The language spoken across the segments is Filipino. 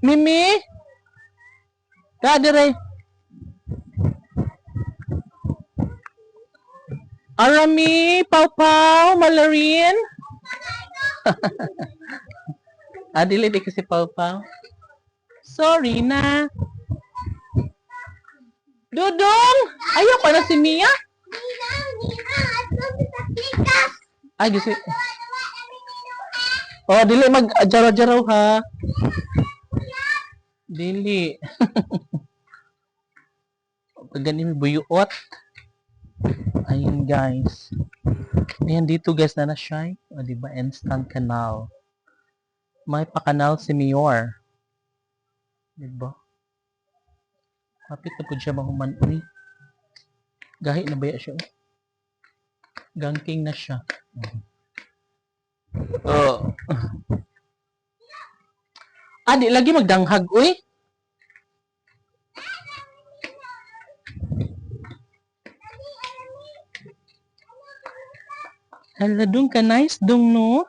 Mimi? Kadere. Arami, Pau Pau, Malarin. Dili di kasi Pau Pau. Sorry na. Dudong! Ayaw ko na si Mia. Ay, gisi. Oh, dili mag-jaraw-jaraw ha. Dili. Pag ganun buyuot. Ayun guys. Ayan dito guys na siya. O diba? Instant canal. May pa-canal si Mayor. Diba? Kapit na po siya mahuman. Uy. Gahi na ba siya? Gangking na siya. Oh. Di lagi magdanghag, uy. Hala, dong ka nice, dong no?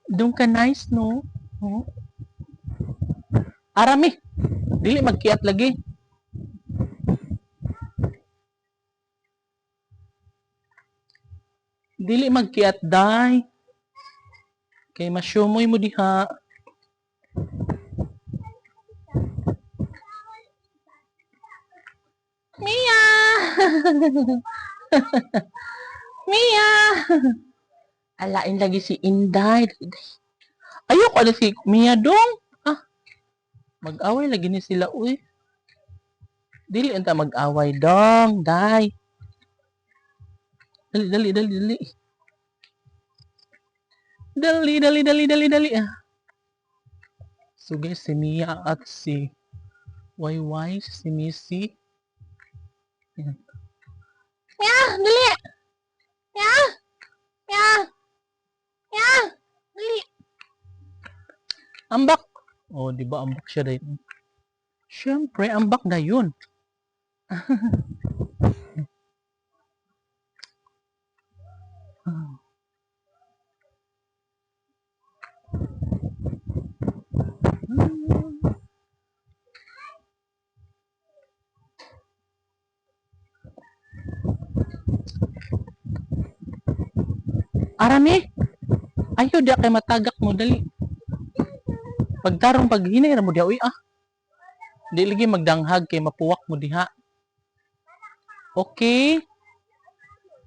Dong ka nice, no? Oh. Arami. Dili magkiat lagi. Dili magkiat, day. Kay masyumoy mo diha. Mia! Mia! Alain lagi si Inday. Ayoko na si Mia dong. Mag-away lagi ni sila, uy. Dili enta mag-away dong, day. Dali. Dali. So guys, si Mia at si YY, si Missy. Yan. Mia, dali! Mia! Dali! Ambak! Oh, di ba ambak siya dahil? Siyempre, ambak na yun. Arami! Ayaw di kay matagak mo, dali. Pagtarong paghinay na mo diha, uy Di lagi magdanghag kay mapuwak mo diha. Okay?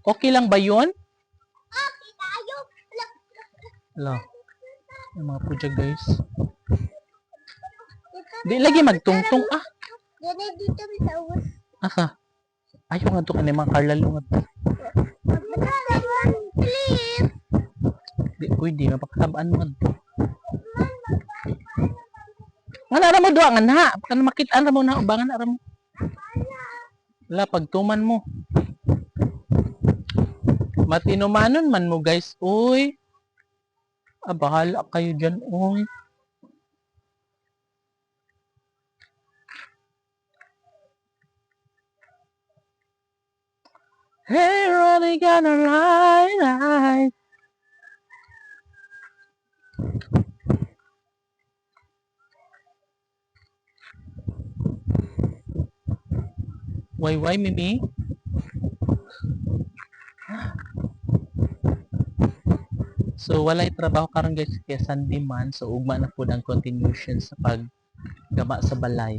Okay lang ba yun? Okay tayo. Hello. Yung mga pudya guys. Di lagi magtungtong Dito sa us. Asa? Ayaw nga to kanay mga karlalungat. Please. Di mapakatabaan mo. Nga na mo doa nga na. Kan makitaan ra mo na ubangan ra mo. Wala pagtuman mo. Matinumanon man mo guys. Uy. Bahala kayo dyan. Uy. Hey, Ronnie, gonna ride. Why, Mimi? So, walay trabaho karon guys kaya Sunday man. So, ugma na po ang continuation sa paggaba sa balay.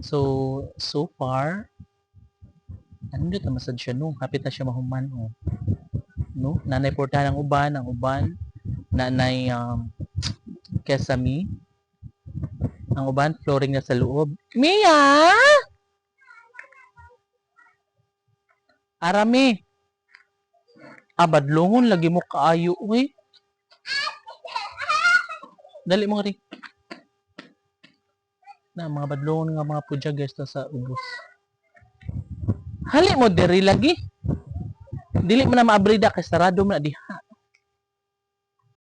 So far, ano dito masad siya no? Hapit na siya mahuman no? Nanay portahan ang uban, nanay kesami, ang uban flooring na sa loob. Mia! Arami! Badlongon lagi mo kaayo, uy. Dali mo rin. Na mga badlongon nga mga pudya guys sa ubos. Hali mo diri lagi. Dili mo na maabrida kay sarado mo na diha.